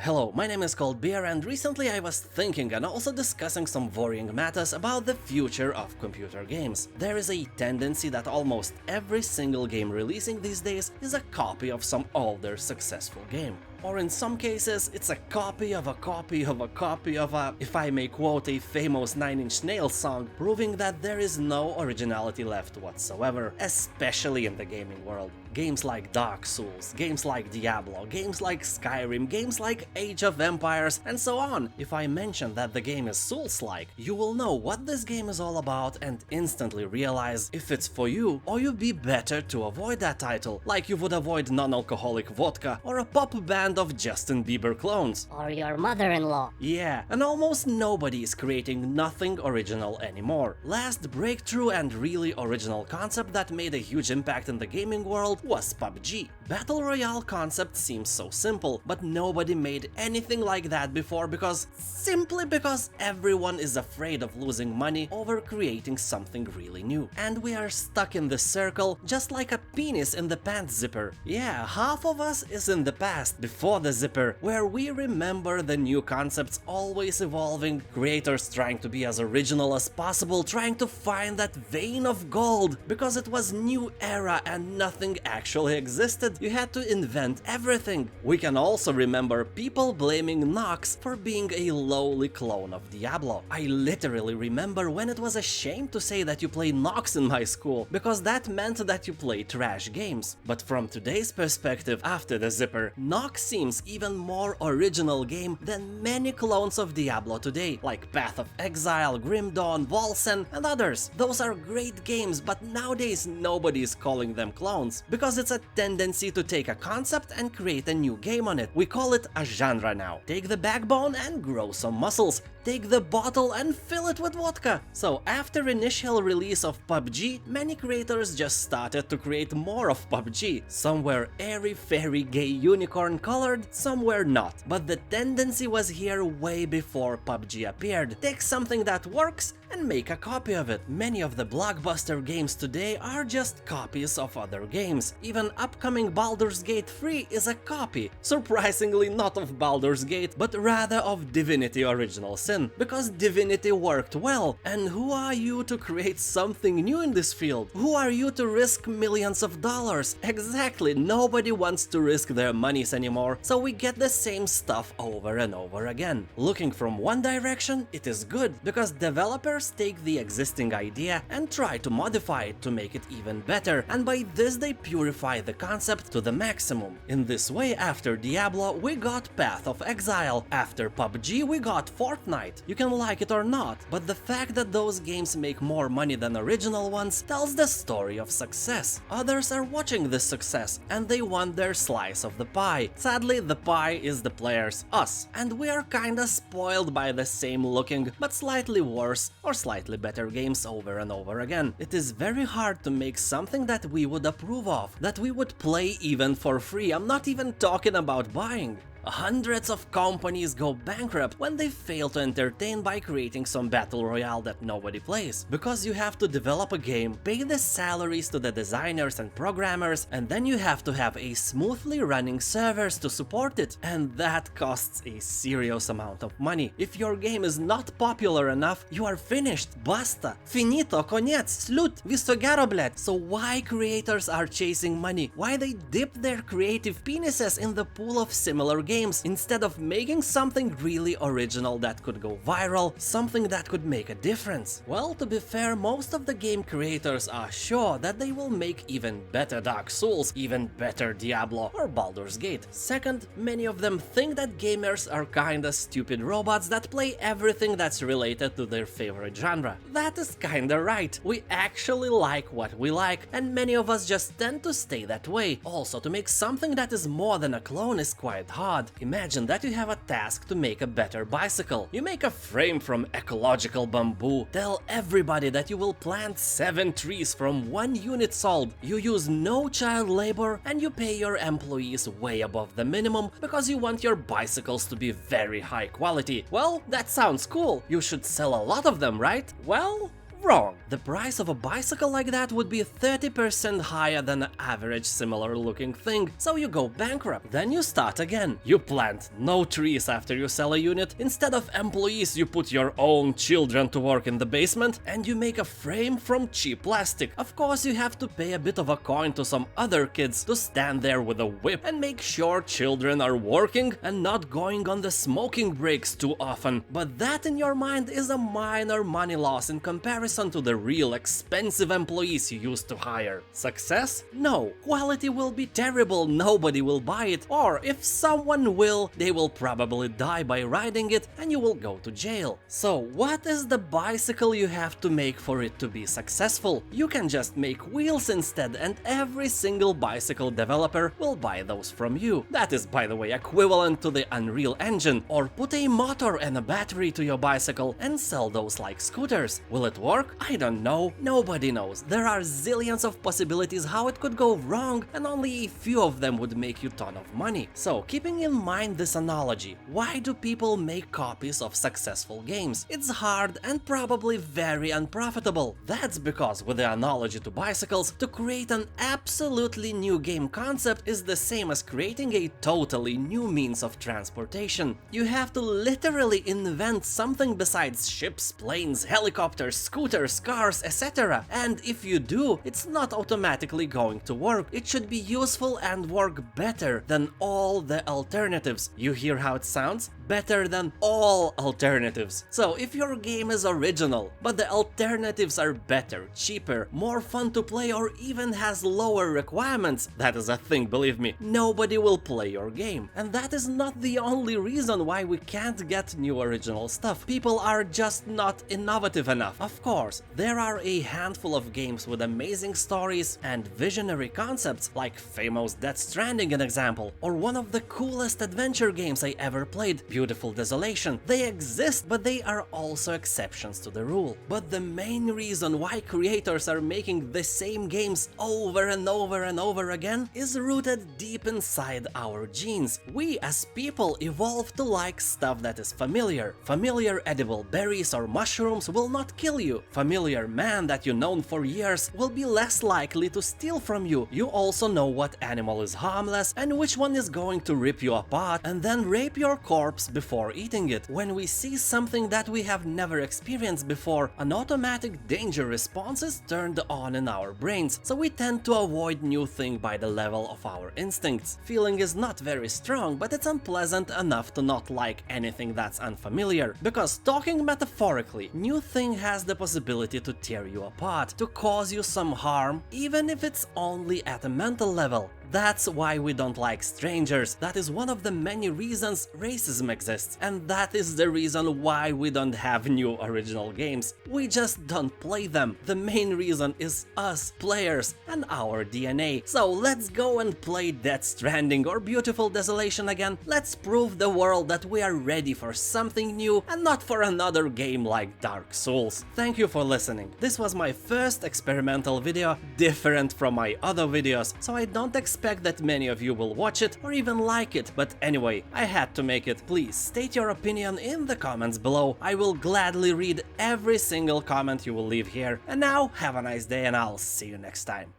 Hello, my name is Cold Beer, and recently I was thinking and also discussing some worrying matters about the future of computer games. There is a tendency that almost every single game releasing these days is a copy of some older successful game. Or in some cases, it's a copy of a copy of a copy of a, if I may quote a famous Nine Inch Nails song, proving that there is no originality left whatsoever, especially in the gaming world. Games like Dark Souls, games like Diablo, games like Skyrim, games like Age of Empires, and so on. If I mention that the game is Souls-like, you will know what this game is all about and instantly realize if it's for you, or you'd be better to avoid that title, like you would avoid non-alcoholic vodka or a pop band of Justin Bieber clones. Or your mother-in-law. Yeah, and almost nobody is creating nothing original anymore. Last breakthrough and really original concept that made a huge impact in the gaming world was PUBG. Battle Royale concept seems so simple, but nobody made anything like that before simply because everyone is afraid of losing money over creating something really new. And we are stuck in this circle just like a penis in the pants zipper. Yeah, half of us is in the past, before the zipper, where we remember the new concepts always evolving, creators trying to be as original as possible, trying to find that vein of gold, because it was new era and nothing actually existed. You had to invent everything. We can also remember people blaming Nox for being a lowly clone of Diablo. I literally remember when it was a shame to say that you play Nox in my school, because that meant that you play trash games. But from today's perspective, after the zipper, Nox seems even more original game than many clones of Diablo today, like Path of Exile, Grim Dawn, Volsen, and others. Those are great games, but nowadays nobody is calling them clones, because it's a tendency to take a concept and create a new game on it. We call it a genre now. Take the backbone and grow some muscles. Take the bottle and fill it with vodka. So after initial release of PUBG, many creators just started to create more of PUBG. Some were airy fairy gay unicorn colored, some were not. But the tendency was here way before PUBG appeared. Take something that works and make a copy of it. Many of the blockbuster games today are just copies of other games. Even upcoming Baldur's Gate 3 is a copy. Surprisingly not of Baldur's Gate, but rather of Divinity Original Sin, because Divinity worked well. And who are you to create something new in this field? Who are you to risk millions of dollars? Exactly, nobody wants to risk their monies anymore, so we get the same stuff over and over again. Looking from one direction, it is good, because developers take the existing idea and try to modify it to make it even better, and by this they purify the concept to the maximum. In this way, after Diablo, we got Path of Exile. After PUBG, we got Fortnite. You can like it or not, but the fact that those games make more money than original ones tells the story of success. Others are watching this success, and they want their slice of the pie. Sadly, the pie is the players, us, and we are kinda spoiled by the same looking, but slightly worse or slightly better games over and over again. It is very hard to make something that we would approve of, that we would play even for free. I'm not even talking about buying. Hundreds of companies go bankrupt when they fail to entertain by creating some battle royale that nobody plays. Because you have to develop a game, pay the salaries to the designers and programmers, and then you have to have a smoothly running servers to support it. And that costs a serious amount of money. If your game is not popular enough, you are finished. Basta. Finito. Koniec. Slut. Viso gero, bled. So why creators are chasing money? Why they dip their creative penises in the pool of similar games instead of making something really original that could go viral, something that could make a difference? Well, to be fair, most of the game creators are sure that they will make even better Dark Souls, even better Diablo or Baldur's Gate. Second, many of them think that gamers are kinda stupid robots that play everything that's related to their favorite genre. That is kinda right. We actually like what we like, and many of us just tend to stay that way. Also, to make something that is more than a clone is quite hard. Imagine that you have a task to make a better bicycle. You make a frame from ecological bamboo. Tell everybody that you will plant 7 trees from 1 unit sold. You use no child labor and you pay your employees way above the minimum because you want your bicycles to be very high quality. Well, that sounds cool. You should sell a lot of them, right? Well, Wrong. The price of a bicycle like that would be 30% higher than an average similar looking thing, so you go bankrupt. Then you start again. You plant no trees after you sell a unit. Instead of employees, you put your own children to work in the basement, and you make a frame from cheap plastic. Of course, you have to pay a bit of a coin to some other kids to stand there with a whip and make sure children are working and not going on the smoking breaks too often. But that in your mind is a minor money loss in comparison to the real expensive employees you used to hire. Success? No. Quality will be terrible, nobody will buy it, or if someone will, they will probably die by riding it and you will go to jail. So what is the bicycle you have to make for it to be successful? You can just make wheels instead, and every single bicycle developer will buy those from you. That is, by the way, equivalent to the Unreal Engine. Or put a motor and a battery to your bicycle and sell those like scooters. Will it work? I don't know. Nobody knows. There are zillions of possibilities how it could go wrong, and only a few of them would make you ton of money. So, keeping in mind this analogy, why do people make copies of successful games? It's hard and probably very unprofitable. That's because, with the analogy to bicycles, to create an absolutely new game concept is the same as creating a totally new means of transportation. You have to literally invent something besides ships, planes, helicopters, scooters, cars, etc. And if you do, it's not automatically going to work. It should be useful and work better than all the alternatives. You hear how it sounds? Better than all alternatives. So if your game is original, but the alternatives are better, cheaper, more fun to play, or even has lower requirements, that is a thing, believe me, nobody will play your game. And that is not the only reason why we can't get new original stuff. People are just not innovative enough. Of course, there are a handful of games with amazing stories and visionary concepts, like famous Death Stranding, an example, or one of the coolest adventure games I ever played, Beautiful Desolation. They exist, but they are also exceptions to the rule. But the main reason why creators are making the same games over and over and over again is rooted deep inside our genes. We as people evolved to like stuff that is familiar. Familiar edible berries or mushrooms will not kill you. Familiar man that you've known for years will be less likely to steal from you. You also know what animal is harmless and which one is going to rip you apart and then rape your corpse before eating it. When we see something that we have never experienced before, an automatic danger response is turned on in our brains, so we tend to avoid new thing by the level of our instincts. Feeling is not very strong, but it's unpleasant enough to not like anything that's unfamiliar. Because talking metaphorically, new thing has the possibility to tear you apart, to cause you some harm, even if it's only at a mental level. That's why we don't like strangers. That is one of the many reasons racism exists. And that is the reason why we don't have new original games. We just don't play them. The main reason is us, players, and our DNA. So let's go and play Death Stranding or Beautiful Desolation again. Let's prove the world that we are ready for something new and not for another game like Dark Souls. Thank you for listening. This was my first experimental video, different from my other videos, so I don't expect that many of you will watch it or even like it, but anyway, I had to make it. Please state your opinion in the comments below. I will gladly read every single comment you will leave here. And now, have a nice day and I'll see you next time.